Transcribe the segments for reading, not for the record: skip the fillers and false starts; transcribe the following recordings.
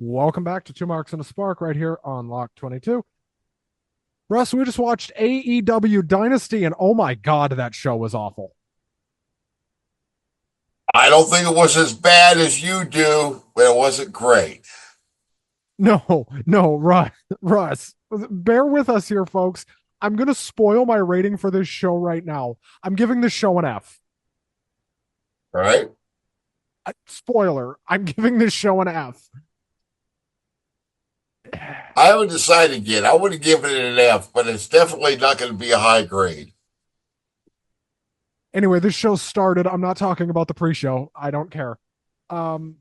Welcome back to Two Marks and a Spark right here on Lock 22. Russ, we just watched AEW Dynasty, and oh my God, that show was awful. I don't think it was as bad as you do, but it wasn't great. No, Russ, bear with us here, folks. I'm going to spoil my rating for this show right now. I'm giving this show an F. All right. Spoiler, I'm giving this show an F. I haven't decided yet. I would have given it an F, but it's definitely not going to be a high grade. Anyway, this show started. I'm not talking about the pre show. I don't care. Um,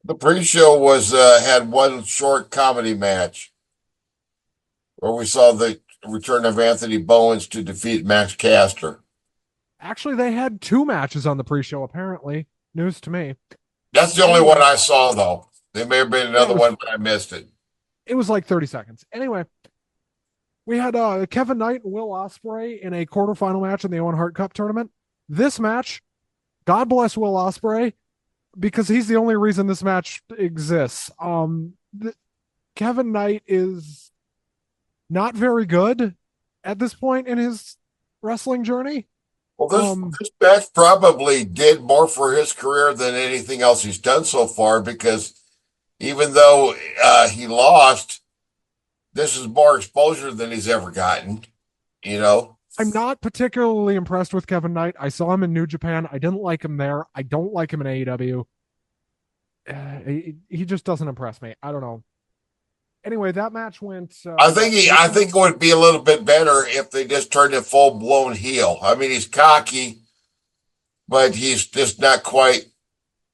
The pre-show was had one short comedy match where we saw the return of Anthony Bowens to defeat Max Caster. Actually, they had two matches on the pre show, apparently. News to me. That's the only one Anyway, I saw, though. There may have been yeah, another one, but I missed it. it was like 30 seconds. Anyway, we had Kevin Knight and Will Ospreay in a quarterfinal match in the Owen Hart Cup tournament. This match, God bless Will Ospreay, because he's the only reason this match exists. Kevin Knight is not very good at this point in his wrestling journey. Well, this Um, this match probably did more for his career than anything else he's done so far because even though he lost, this is more exposure than he's ever gotten. You know, I'm not particularly impressed with Kevin Knight. I saw him in New Japan. I didn't like him there. I don't like him in AEW. He just doesn't impress me. I don't know. Anyway, that match went I think it would be a little bit better if they just turned him full blown heel. I mean, he's cocky, but he's just not quite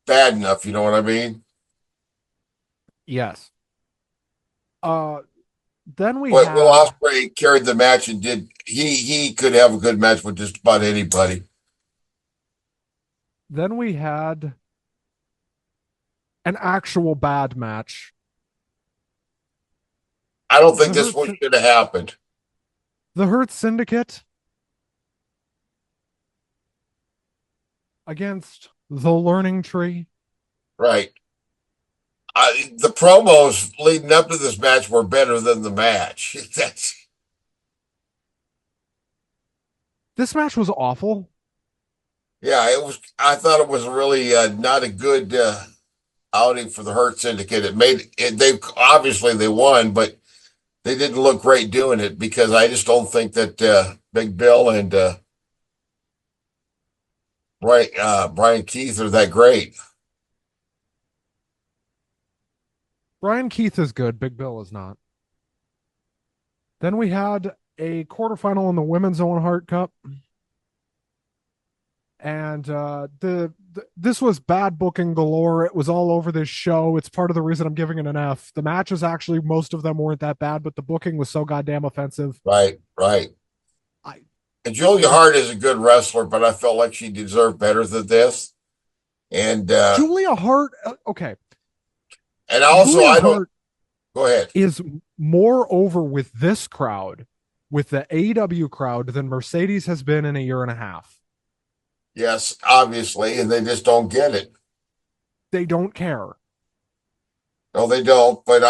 bad enough. You know what I mean? yes. Uh, then we But Will had Ospreay carried the match and did he could have a good match with just about anybody. then we had an actual bad match. I don't think The this Hurt one should have happened. the Hurt Syndicate against the Learning Tree. Right. The promos leading up to this match were better than the match. This match was awful. Yeah, it was. I thought it was really not a good outing for the Hurt Syndicate. It made it. They obviously they won, but they didn't look great doing it because I just don't think that Big Bill and Brian Keith are that great. Brian Keith is good. Big Bill is not. Then we had a quarterfinal in the Women's Owen Hart Cup. And this was bad booking galore. It was all over this show. It's part of the reason I'm giving it an F. The matches actually, most of them weren't that bad, but the booking was so goddamn offensive. Right, right. I And Julia just Hart is a good wrestler, but I felt like she deserved better than this. And Julia Hart. Okay, also Julia I don't Hart go ahead. is more over with this crowd, with the AEW crowd, than Mercedes has been in a year and a half. Yes, obviously, and they just don't get it. They don't care. No, they don't. But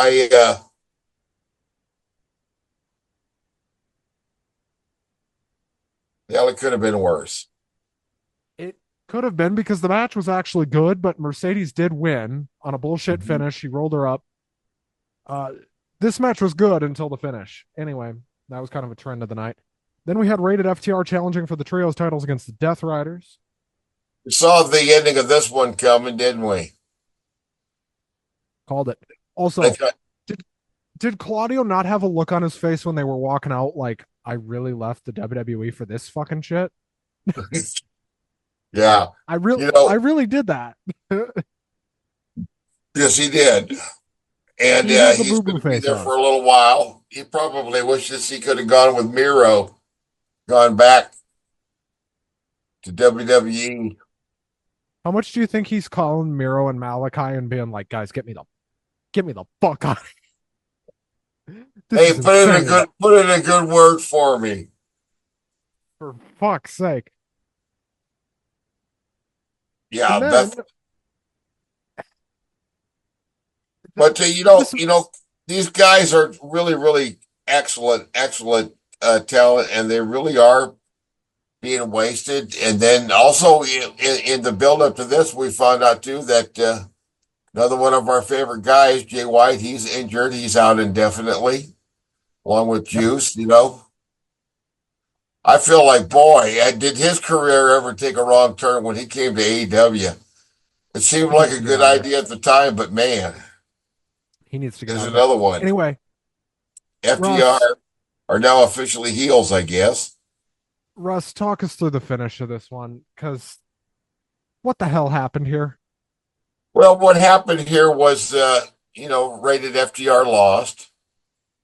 yeah, it could have been worse. It could have been because the match was actually good, but Mercedes did win on a bullshit Mhm. finish. She rolled her up. Uh, this match was good until the finish. Anyway, that was kind of a trend of the night. Then we had rated FTR challenging for the trios titles against the Death Riders. We saw the ending of this one coming, didn't we? Called it. I Also, thought, did did Claudio not have a look on his face when they were walking out like I really left the WWE for this fucking shit? yeah, you I know, really did that. yes, he did, and He had the he's boo going boo to be face there on. for a little while. He probably wishes he could have gone with Miro, gone back to WWE. How much do you think he's calling Miro and Malachi and being like, guys, get me the fuck out of here. This Hey, is insane. put in a good word for me. For fuck's sake. Yeah, And then But This these guys are really, really excellent talent, and they really are being wasted. And then also in the build up to this, we found out too that another one of our favorite guys, Jay White, he's injured. He's out indefinitely, along with Yep. Juice. I feel like, boy, did his career ever take a wrong turn when he came to AEW? It seemed He like needs a to get good out of there. idea at the time, but man, He needs to get there's out of there. another one. Anyway, FTR Russ, are now officially heels, I guess. Russ, talk us through the finish of this one, because what the hell happened here? Well, what happened here was, rated FTR lost,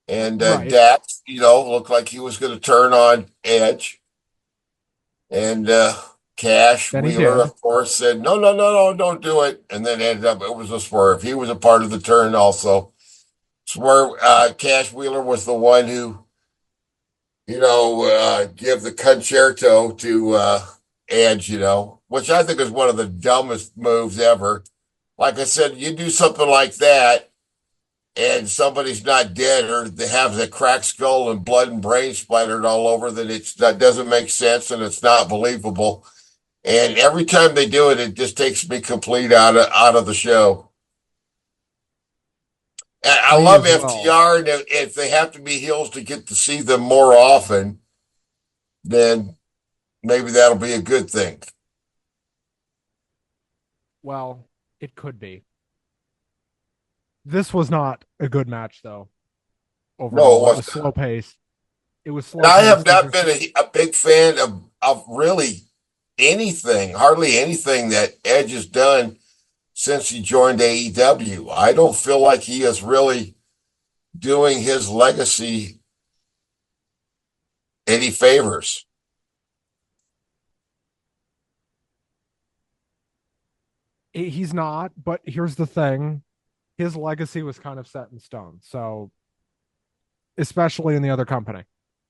and Right. Dax, looked like he was going to turn on Edge, and Cash Then he Wheeler, did. of course, said, no, no, no, no, don't do it, and then ended up it was a swerve. He was a part of the turn also. Swerve. Cash Wheeler was the one who, give the concerto to Edge, which I think is one of the dumbest moves ever. Like I said, you do something like that and somebody's not dead or they have a cracked skull and blood and brain splattered all over, then that doesn't make sense and it's not believable. And every time they do it, it just takes me complete out of the show. And I Me love as well. FTR, and if they have to be heels to get to see them more often, then maybe that'll be a good thing. Well, it could be. This was not a good match, though, No, it overall. It was wasn't. slow paced. It was And slow I have paced. not been a big fan of really anything, hardly anything that Edge has done since he joined AEW. I don't feel like he is really doing his legacy any favors. He's not, but here's the thing. His legacy was kind of set in stone. So, especially in the other company.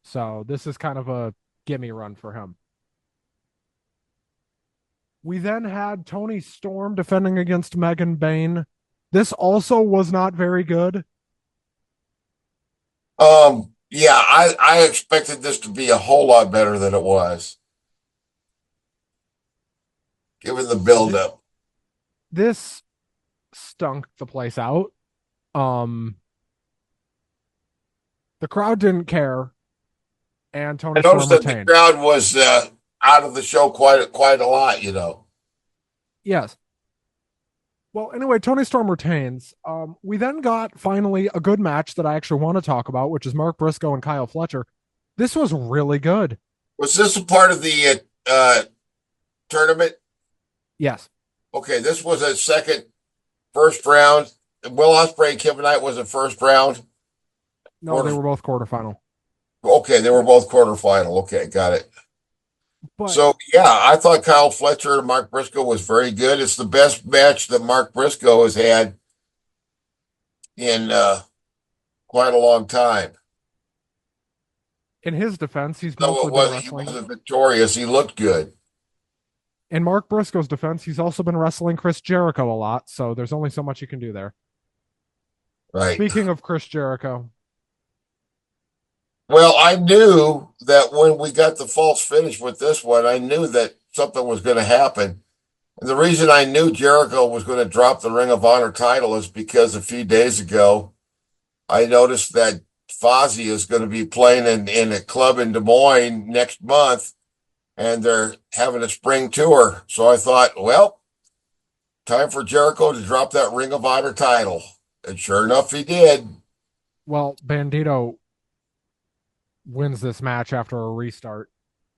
So, this is kind of a gimme run for him. We then had Tony Storm defending against Megan Bain. This also was not very good. Yeah, I expected this to be a whole lot better than it was, given the buildup. This stunk the place out. Um, the crowd didn't care, and I Tony noticed Storm that the retained. crowd was out of the show quite a lot. Yes. Well, anyway, Tony Storm retains. We then got finally a good match that I actually want to talk about, which is Mark Briscoe and Kyle Fletcher. This was really good. Was this a part of the tournament? Yes. Okay, this was a first round. Will Ospreay and Kevin Knight was a first round. No, they Quarter. were both quarterfinal. Okay, they were both quarterfinal. Okay, got it. But So yeah, I thought Kyle Fletcher and Mark Briscoe was very good. It's the best match that Mark Briscoe has had in quite a long time. in his defense, he's Though mostly been he wrestling. wasn't victorious, he looked good. In Mark Briscoe's defense, he's also been wrestling Chris Jericho a lot, so there's only so much you can do there. Right. Speaking of Chris Jericho, Well, I knew that when we got the false finish with this one, I knew that something was going to happen. And the reason I knew Jericho was going to drop the Ring of Honor title is because a few days ago, I noticed that Fozzy is going to be playing in a club in Des Moines next month, and they're having a spring tour. So I thought, well, time for Jericho to drop that Ring of Honor title. And sure enough, he did. well, Bandito wins this match after a restart.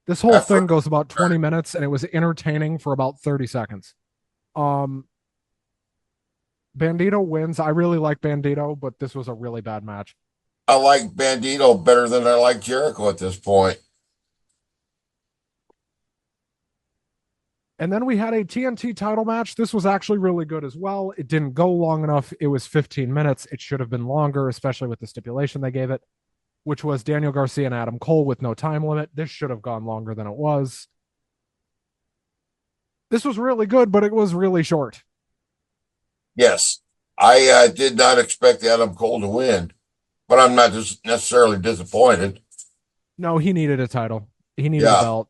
This whole After thing goes about 20 minutes and it was entertaining for about 30 seconds. Um Bandito wins. I really like Bandito, but this was a really bad match. I like Bandito better than I like Jericho at this point. And then we had a TNT title match. This was actually really good as well. It didn't go long enough. It was 15 minutes. It should have been longer, especially with the stipulation they gave it, which was Daniel Garcia and Adam Cole with no time limit. This should have gone longer than it was. This was really good, but it was really short. Yes, I did not expect Adam Cole to win, but I'm not just necessarily disappointed. No, he needed a title. He needed a Yeah, belt.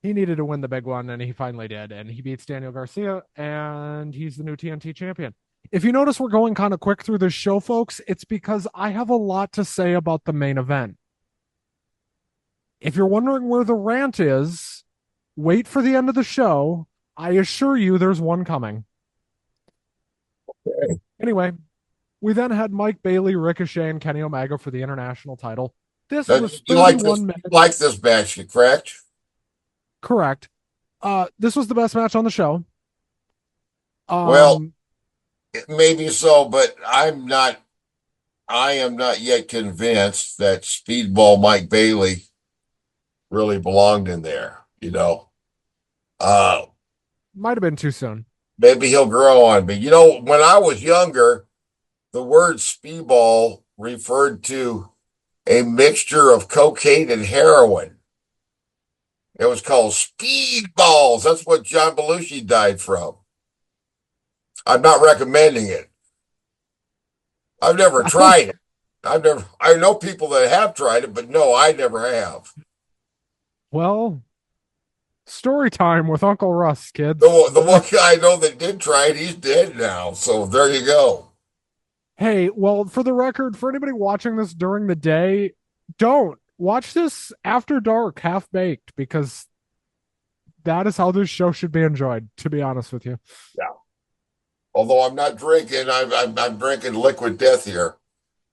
He needed to win the big one, and he finally did. And he beats Daniel Garcia, and he's the new TNT champion. If you notice, we're going kind of quick through this show, folks. It's because I have a lot to say about the main event. If you're wondering where the rant is, wait for the end of the show. I assure you there's one coming. Anyway, we then had Mike Bailey, Ricochet, and Kenny Omega for the international title. This was you like this? 31 You minutes. like this match, correct? Correct. This was the best match on the show. Well, Um, maybe so, but I'm not. I am not yet convinced that Speedball Mike Bailey really belonged in there. Uh, might have been too soon. maybe he'll grow on me. When I was younger, the word speedball referred to a mixture of cocaine and heroin. It was called speedballs. That's what John Belushi died from. I'm not recommending it. I've never tried it. I know people that have tried it, but no, I never have. Well, story time with Uncle Russ, kids. The one guy I know that did try it, he's dead now. So there you go. Hey, well, for the record, for anybody watching this during the day, don't watch this after dark, half baked, because that is how this show should be enjoyed, to be honest with you. Yeah. Although I'm not drinking, I'm drinking liquid death here.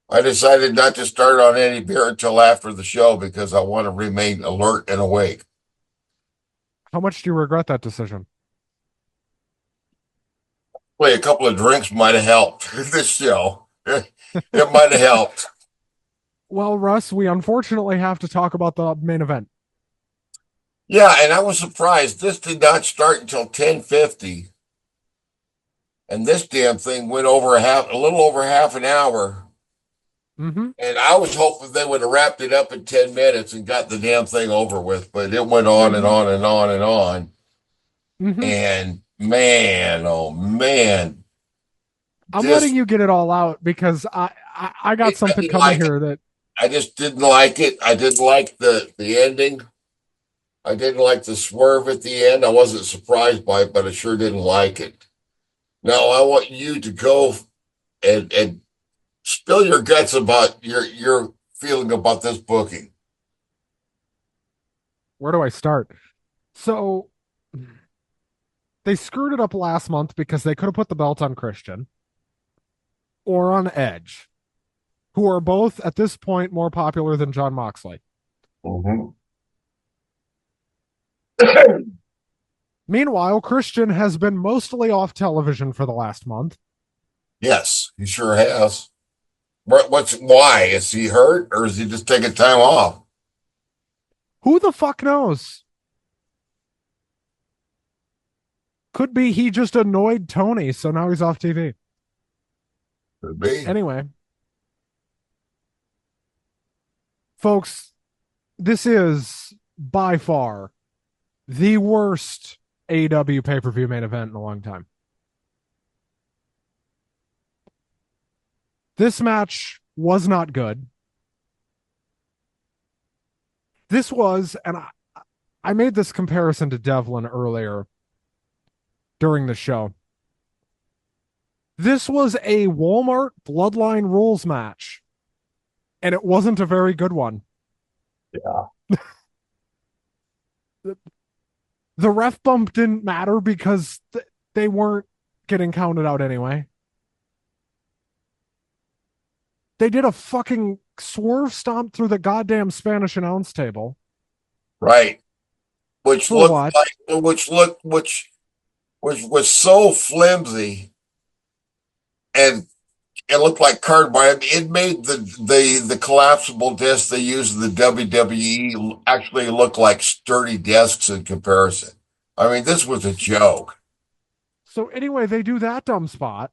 I decided not to start on any beer until after the show because I want to remain alert and awake. How much do you regret that decision? Well, a couple of drinks might have helped this show. It might have helped. Well, Russ, we unfortunately have to talk about the main event. Yeah, and I was surprised. This did not start until 10:50. And this damn thing went a little over half an hour. Mm-hmm. And I was hoping they would have wrapped it up in 10 minutes and got the damn thing over with, but it went on and on and on and on. Mm-hmm. And man, oh man. I'm letting you get it all out because I got something coming here that I just didn't like it. I didn't like the ending. I didn't like the swerve at the end. I wasn't surprised by it, but I sure didn't like it. Now I want you to go and spill your guts about your feeling about this booking. where do I start? So they screwed it up last month because they could have put the belt on Christian or on Edge, who are both at this point more popular than John Moxley. Mm-hmm. Meanwhile, Christian has been mostly off television for the last month. Yes, he sure has. Why? Is he hurt or is he just taking time off? Who the fuck knows? Could be he just annoyed Tony, so now he's off TV. Could be. Anyway, folks, this is by far the worst AEW pay-per-view main event in a long time. This match was not good. This was, and I made this comparison to Devlin earlier during the show. This was a Walmart Bloodline Rules match, and it wasn't a very good one. Yeah. The ref bump didn't matter because they weren't getting counted out anyway. They did a fucking swerve stomp through the goddamn Spanish announce table. Right. Which For what? was so flimsy and it looked like cardboard. It made the collapsible discs they use in the WWE actually look like sturdy desks in comparison. I mean, this was a joke. So anyway, they do that dumb spot.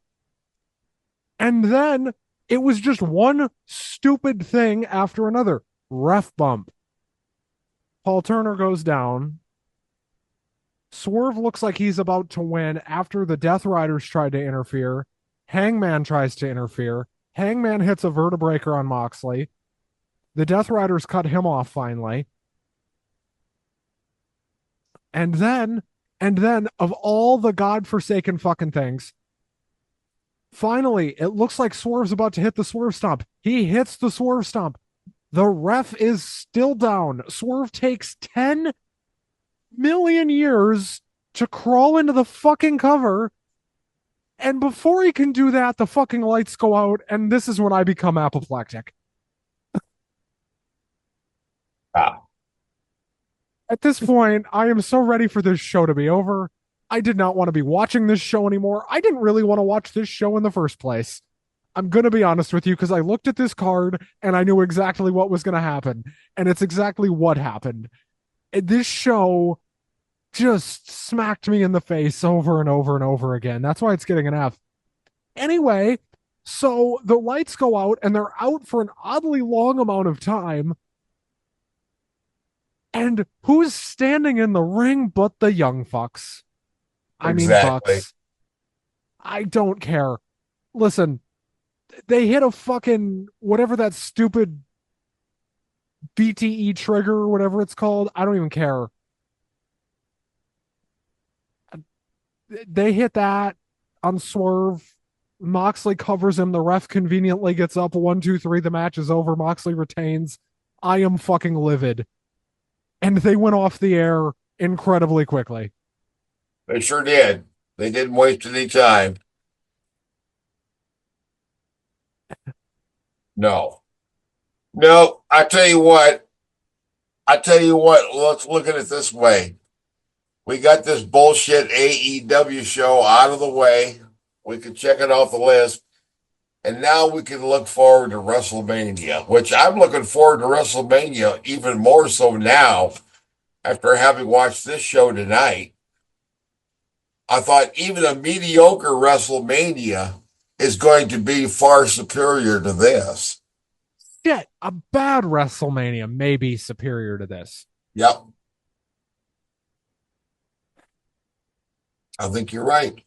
And then it was just one stupid thing after another. Ref bump. Paul Turner goes down. Swerve looks like he's about to win after the Death Riders tried to interfere. Hangman tries to interfere. Hangman hits a vertebreaker on Moxley. The Death Riders cut him off finally. And then, of all the godforsaken fucking things, finally, it looks like Swerve's about to hit the Swerve Stomp. He hits the Swerve Stomp. The ref is still down. Swerve takes 10 million years to crawl into the fucking cover. And before he can do that, the fucking lights go out. And this is when I become apoplectic. Ah, At this point, I am so ready for this show to be over. I did not want to be watching this show anymore. I didn't really want to watch this show in the first place. I'm going to be honest with you because I looked at this card and I knew exactly what was going to happen. And it's exactly what happened. This show just smacked me in the face over and over and over again. That's why it's getting an F. Anyway, so the lights go out and they're out for an oddly long amount of time. And who's standing in the ring but the young fucks? I mean, exactly. Bucks. I don't care. Listen, they hit a fucking whatever that stupid BTE trigger or whatever it's called. I don't even care. They hit that on Swerve. Moxley covers him. The ref conveniently gets up. 1, 2, 3. The match is over. Moxley retains. I am fucking livid. And they went off the air incredibly quickly. They sure did. They didn't waste any time. No. No, I tell you what. I tell you what, let's look at it this way. We got this bullshit AEW show out of the way. We can check it off the list. And now we can look forward to WrestleMania, which I'm looking forward to WrestleMania even more so now after having watched this show tonight. I thought even a mediocre WrestleMania is going to be far superior to this. Shit, a bad WrestleMania may be superior to this. Yep. I think you're right.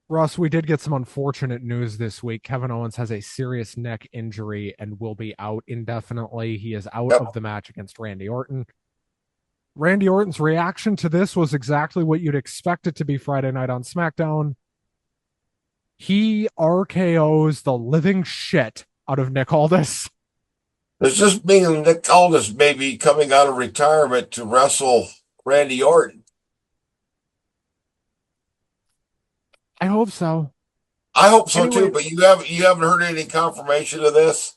Russ, we did get some unfortunate news this week. Kevin Owens has a serious neck injury and will be out indefinitely. He is out Yep. of the match against Randy Orton. Randy Orton's reaction to this was exactly what you'd expect it to be Friday night on SmackDown. He RKO's the living shit out of Nick Aldis. Does this mean Nick Aldis may be coming out of retirement to wrestle Randy Orton? I hope so. I hope so Anyway, too, but you haven't heard any confirmation of this?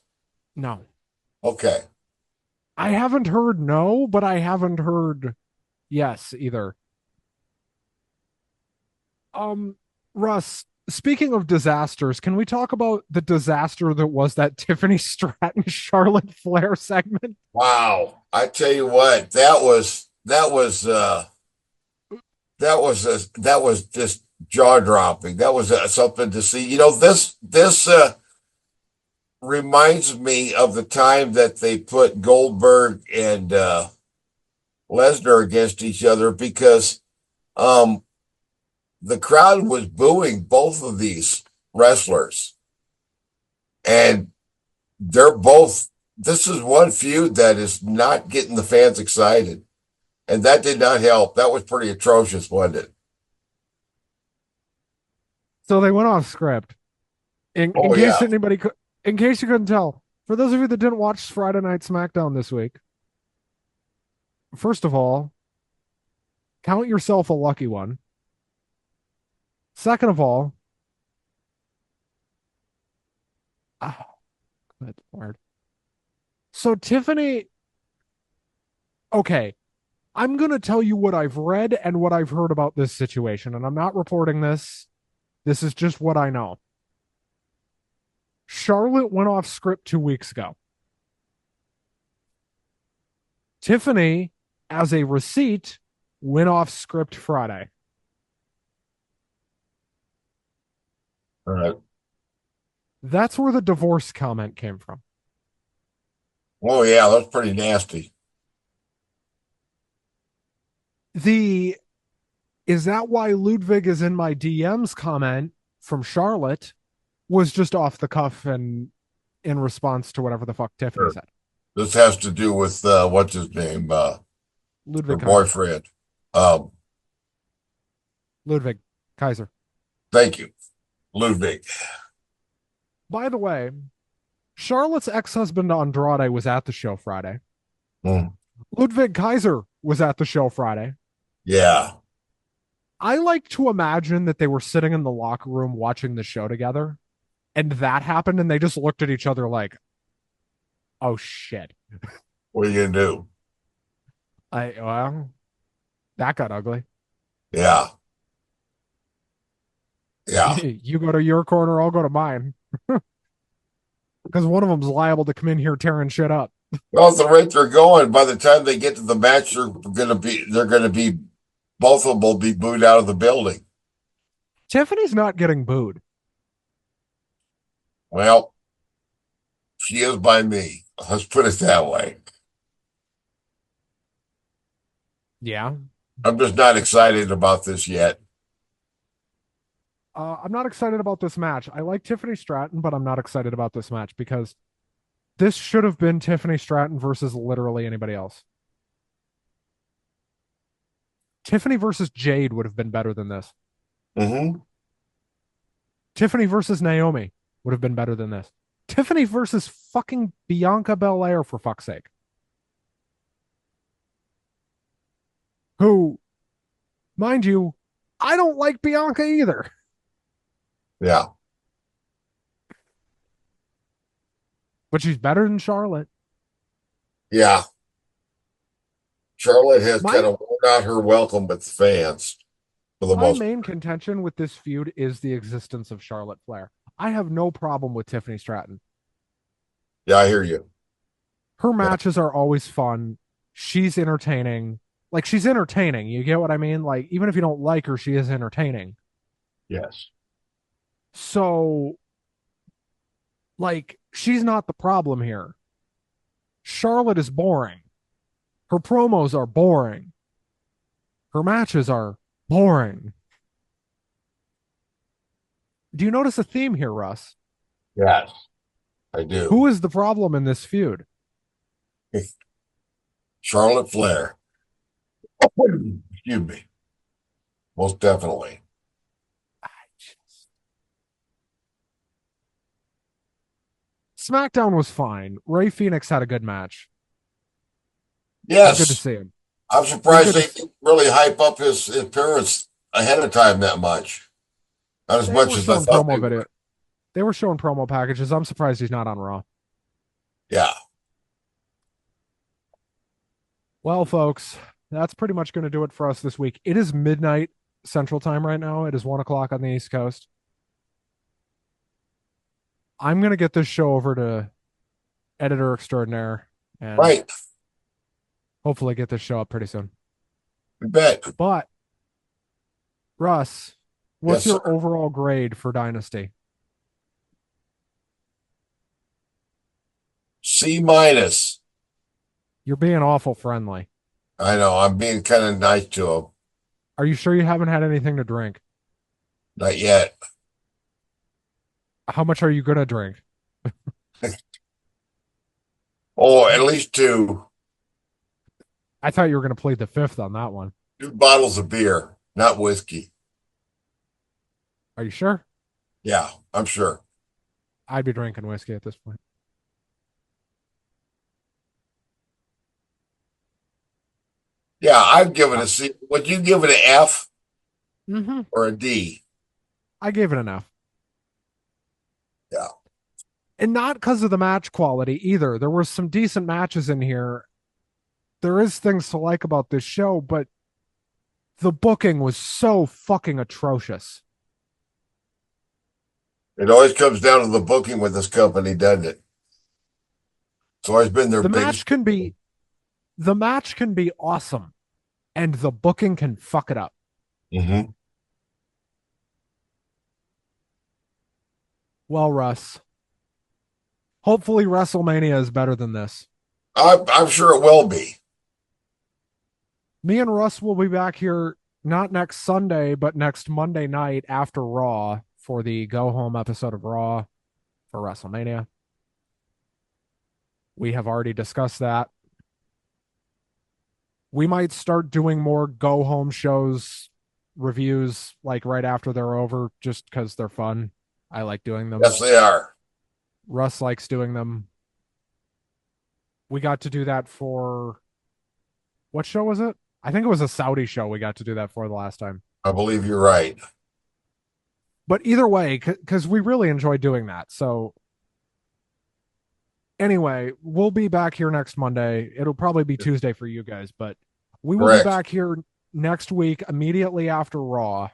no. Okay. I haven't heard no, but I haven't heard yes either. Russ, speaking of disasters, can we talk about the disaster that was that Tiffany Stratton Charlotte Flair segment? Wow. I tell you what, that was just jaw dropping. That was something to see. This reminds me of the time that they put Goldberg and Lesnar against each other because um, the crowd was booing both of these wrestlers, and they're both. This is one feud that is not getting the fans excited, and that did not help. That was pretty atrocious, wasn't it? So they went off script. In Oh case yeah. anybody could, in case you couldn't tell, for those of you that didn't watch Friday Night SmackDown this week, first of all, count yourself a lucky one. Second of all, oh, good Lord. So Tiffany, okay, I'm going to tell you what I've read and what I've heard about this situation, and I'm not reporting this. This is just what I know. Charlotte went off script 2 weeks ago. Tiffany, as a receipt, went off script Friday. All right. That's where the divorce comment came from. Oh yeah, that's pretty nasty. The Is that why Ludwig is in my DMs comment from Charlotte was just off the cuff and in response to whatever the fuck Tiffany Sure. said? This has to do with what's his name, her Ludwig Kaiser. boyfriend. Um, Ludwig Kaiser. Thank you, Ludwig. By the way, Charlotte's ex-husband Andrade was at the show Friday. Mm, Ludwig Kaiser was at the show Friday. yeah. I like to imagine that they were sitting in the locker room watching the show together and that happened and they just looked at each other like, oh shit. What are you gonna do? Well, that got ugly. Yeah, yeah. You go to your corner, I'll go to mine. Because one of them's liable to come in here tearing shit up. Well, at the rate they're going, by the time they get to the match, they're gonna be both of them will be booed out of the building. Tiffany's not getting booed. Well, she is by me. Let's put it that way. Yeah. I'm just not excited about this yet. I'm not excited about this match. I like Tiffany Stratton, but I'm not excited about this match because this should have been Tiffany Stratton versus literally anybody else. Tiffany versus Jade would have been better than this. Mm-hmm. Tiffany versus Naomi would have been better than this. Tiffany versus fucking Bianca Belair, for fuck's sake. Who, mind you, I don't like Bianca either. Yeah, But she's better than Charlotte. yeah. Charlotte has kind My of worn out her welcome with the fans for the my most main part. contention with this feud is the existence of Charlotte Flair. I have no problem with Tiffany Stratton. Yeah, I hear you. Her Yeah. matches are always fun. She's entertaining. Like she's entertaining. You get what I mean? Like even if you don't like her, she is entertaining. Yes. So like she's not the problem here. Charlotte is boring. Her promos are boring. Her matches are boring. Do you notice a theme here, Russ? Yes, I do. Who is the problem in this feud? Charlotte Flair. Excuse me. Most definitely. SmackDown was fine. Ray Phoenix had a good match. It was good to Yes. see him. I'm It was surprised good to they see. didn't really hype up his appearance ahead of time that much. Not as They much were as I showing thought they promo would. video. They were showing promo packages. I'm surprised he's not on Raw. Yeah. Well, folks, that's pretty much going to do it for us this week. It is midnight Central Time right now. It is 1 o'clock on the East Coast. I'm going to get this show over to editor extraordinaire and Right. hopefully get this show up pretty soon. You bet. But, Russ, Yes, what's sir. your overall grade for Dynasty? C minus. You're being awful friendly. I know. I'm being kind of nice to him. Are you sure you haven't had anything to drink? Not yet. How much are you going to drink? Oh, at least I thought you were going to plead the fifth on that one. 2 bottles of beer, not whiskey. Are you sure? Yeah, I'm sure. I'd be drinking whiskey at this point. Yeah, I'd give it Uh, a C. Would you give it an F mm-hmm. or a D? I gave it enough. Yeah. And not because of the match quality either. There were some decent matches in here. There is things to like about this show, but the booking was so fucking atrocious. It always comes down to the booking with this company, doesn't it? It's always been their The biggest. match can be the match can be awesome and the booking can fuck it up. Mm-hmm. Well, Russ, hopefully WrestleMania is better than this. I'm sure it will be. Me and Russ will be back here not next Sunday, but next Monday night after Raw for the go home episode of Raw for WrestleMania. We have already discussed that. We might start doing more go home shows reviews like right after they're over just because they're fun. I like doing them. Yes, they are. Russ likes doing them. We got to do that for what show was it? I think it was a Saudi show we got to do that for the last time. I believe you're right. But either way, because we really enjoy doing that. So anyway, we'll be back here next Monday. It'll probably be Tuesday for you guys, but we will be Correct. back here next week immediately after Raw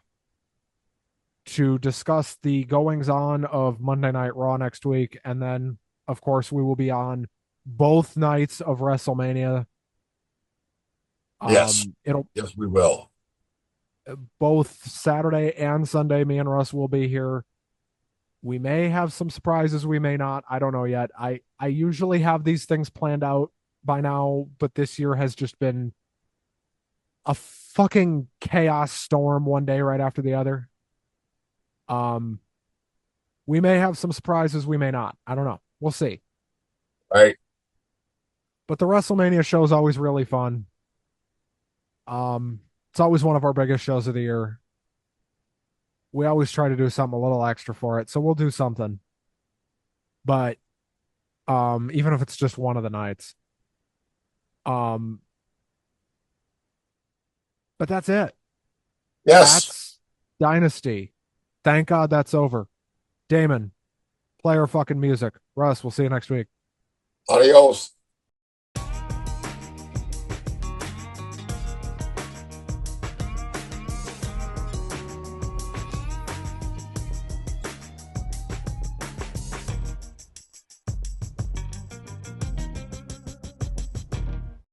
to discuss the goings on of Monday Night Raw next week. And then, of course, we will be on both nights of WrestleMania. Yes. It'll Yes, we will. both Saturday and Sunday. Me and Russ will be here. We may have some surprises. We may not. I don't know yet. I usually have these things planned out by now, but this year has just been a fucking chaos storm one day right after the other. Um, we may have some surprises. We may not. I don't know. We'll see. Right. But the WrestleMania show is always really fun. It's always one of our biggest shows of the year. We always try to do something a little extra for it, so we'll do something. But even if it's just one of the nights. Um, but that's it. Yes. That's Dynasty. Thank God that's over. Damon, play our fucking music. Russ, we'll see you next week. Adios.